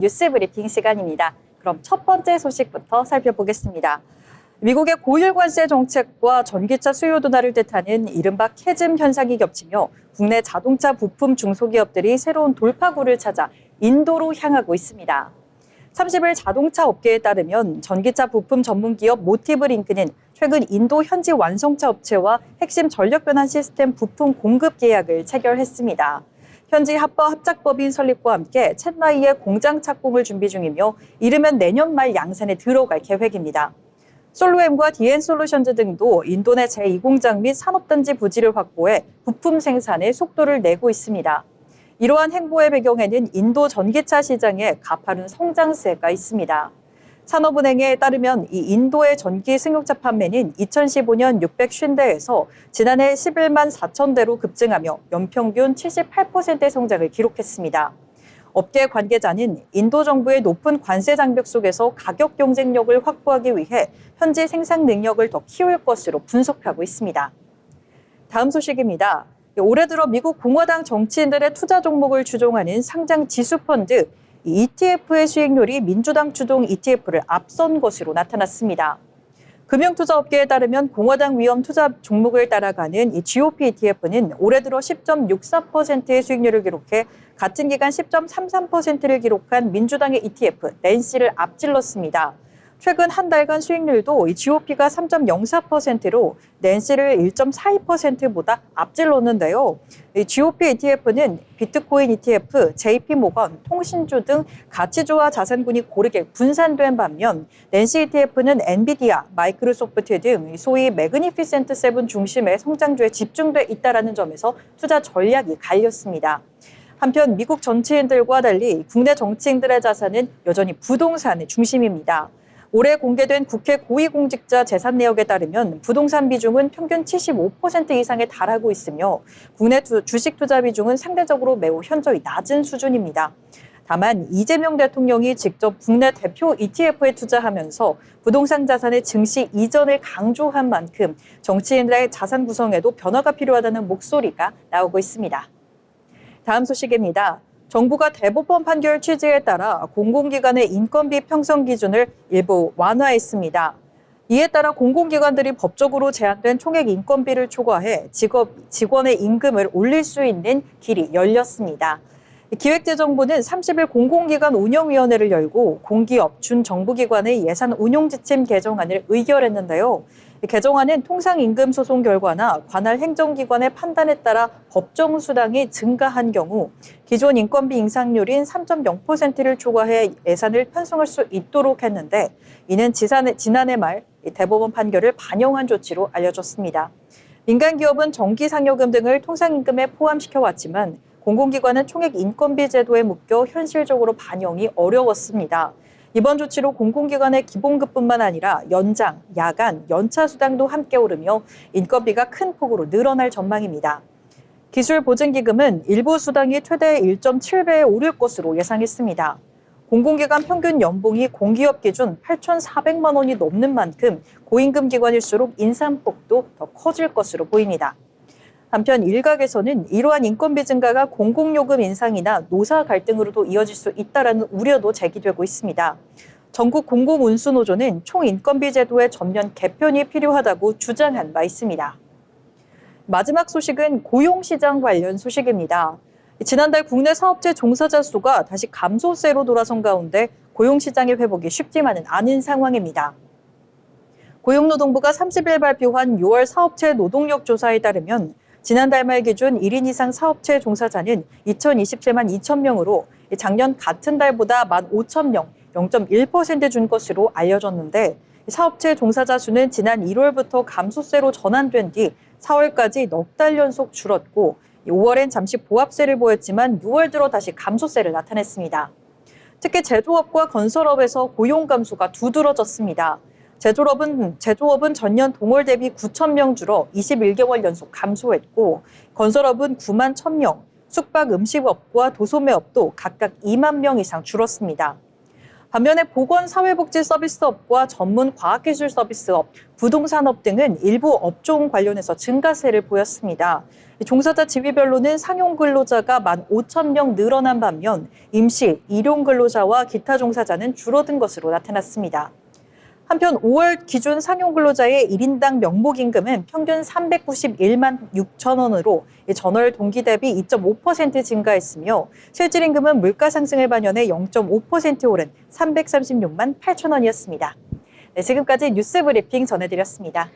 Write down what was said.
뉴스 브리핑 시간입니다. 그럼 첫 번째 소식부터 살펴보겠습니다. 미국의 고율 관세 정책과 전기차 수요 둔화를 뜻하는 이른바 캐즘 현상이 겹치며 국내 자동차 부품 중소기업들이 새로운 돌파구를 찾아 인도로 향하고 있습니다. 30일 자동차 업계에 따르면 전기차 부품 전문 기업 모티브링크는 최근 인도 현지 완성차 업체와 핵심 전력 변환 시스템 부품 공급 계약을 체결했습니다. 현지 합작법인 설립과 함께 챗나이의 공장 착공을 준비 중이며 이르면 내년 말 양산에 들어갈 계획입니다. 솔로엠과 디엔솔루션즈 등도 인도 내 제2공장 및 산업단지 부지를 확보해 부품 생산에 속도를 내고 있습니다. 이러한 행보의 배경에는 인도 전기차 시장에 가파른 성장세가 있습니다. 산업은행에 따르면 이 인도의 전기 승용차 판매는 2015년 650대에서 지난해 11만 4천 대로 급증하며 연평균 78%의 성장을 기록했습니다. 업계 관계자는 인도 정부의 높은 관세 장벽 속에서 가격 경쟁력을 확보하기 위해 현지 생산 능력을 더 키울 것으로 분석하고 있습니다. 다음 소식입니다. 올해 들어 미국 공화당 정치인들의 투자 종목을 추종하는 상장 지수펀드 ETF의 수익률이 민주당 주동 ETF를 앞선 것으로 나타났습니다. 금융투자업계에 따르면 공화당 위험 투자 종목을 따라가는 이 GOP ETF는 올해 들어 10.64%의 수익률을 기록해 같은 기간 10.33%를 기록한 민주당의 ETF 낸시를 앞질렀습니다. 최근 한 달간 수익률도 이 GOP가 3.04%로 낸시를 1.42%보다 앞질렀는데요. 이 GOP ETF는 비트코인 ETF, JP모건, 통신주 등 가치주와 자산군이 고르게 분산된 반면 낸시 ETF는 엔비디아, 마이크로소프트 등 소위 매그니피센트 세븐 중심의 성장주에 집중돼 있다는 점에서 투자 전략이 갈렸습니다. 한편 미국 정치인들과 달리 국내 정치인들의 자산은 여전히 부동산의 중심입니다. 올해 공개된 국회 고위공직자 재산 내역에 따르면 부동산 비중은 평균 75% 이상에 달하고 있으며 국내 주식 투자 비중은 상대적으로 매우 현저히 낮은 수준입니다. 다만 이재명 대통령이 직접 국내 대표 ETF에 투자하면서 부동산 자산의 증시 이전을 강조한 만큼 정치인들의 자산 구성에도 변화가 필요하다는 목소리가 나오고 있습니다. 다음 소식입니다. 정부가 대법원 판결 취지에 따라 공공기관의 인건비 편성 기준을 일부 완화했습니다. 이에 따라 공공기관들이 법적으로 제한된 총액 인건비를 초과해 직원의 임금을 올릴 수 있는 길이 열렸습니다. 기획재정부는 30일 공공기관 운영위원회를 열고 공기업, 준정부기관의 예산 운용 지침 개정안을 의결했는데요. 개정안은 통상임금 소송 결과나 관할 행정기관의 판단에 따라 법정 수당이 증가한 경우 기존 인건비 인상률인 3.0%를 초과해 예산을 편성할 수 있도록 했는데 이는 지난해 말 대법원 판결을 반영한 조치로 알려졌습니다. 민간기업은 정기상여금 등을 통상임금에 포함시켜왔지만 공공기관은 총액 인건비 제도에 묶여 현실적으로 반영이 어려웠습니다. 이번 조치로 공공기관의 기본급뿐만 아니라 연장, 야간, 연차 수당도 함께 오르며 인건비가 큰 폭으로 늘어날 전망입니다. 기술보증기금은 일부 수당이 최대 1.7배에 오를 것으로 예상했습니다. 공공기관 평균 연봉이 공기업 기준 8,400만 원이 넘는 만큼 고임금 기관일수록 인상폭도 더 커질 것으로 보입니다. 한편 일각에서는 이러한 인건비 증가가 공공요금 인상이나 노사 갈등으로도 이어질 수 있다는 우려도 제기되고 있습니다. 전국 공공운수노조는 총인건비 제도의 전면 개편이 필요하다고 주장한 바 있습니다. 마지막 소식은 고용시장 관련 소식입니다. 지난달 국내 사업체 종사자 수가 다시 감소세로 돌아선 가운데 고용시장의 회복이 쉽지만은 않은 상황입니다. 고용노동부가 30일 발표한 6월 사업체 노동력 조사에 따르면 지난달 말 기준 1인 이상 사업체 종사자는 2027만 2천 명으로 작년 같은 달보다 15,000명, 0.1% 준 것으로 알려졌는데 사업체 종사자 수는 지난 1월부터 감소세로 전환된 뒤 4월까지 넉 달 연속 줄었고 5월엔 잠시 보합세를 보였지만 6월 들어 다시 감소세를 나타냈습니다. 특히 제조업과 건설업에서 고용 감소가 두드러졌습니다. 제조업은 전년 동월 대비 9,000명 줄어 21개월 연속 감소했고 건설업은 9만 1,000명, 숙박 음식업과 도소매업도 각각 2만 명 이상 줄었습니다. 반면에 보건사회복지 서비스업과 전문 과학기술 서비스업, 부동산업 등은 일부 업종 관련해서 증가세를 보였습니다. 종사자 지위별로는 상용 근로자가 15,000명 늘어난 반면 임시, 일용 근로자와 기타 종사자는 줄어든 것으로 나타났습니다. 한편 5월 기준 상용 근로자의 1인당 명목임금은 평균 391만 6천 원으로 전월 동기 대비 2.5% 증가했으며 실질임금은 물가 상승을 반영해 0.5% 오른 336만 8천 원이었습니다. 네, 지금까지 뉴스 브리핑 전해드렸습니다.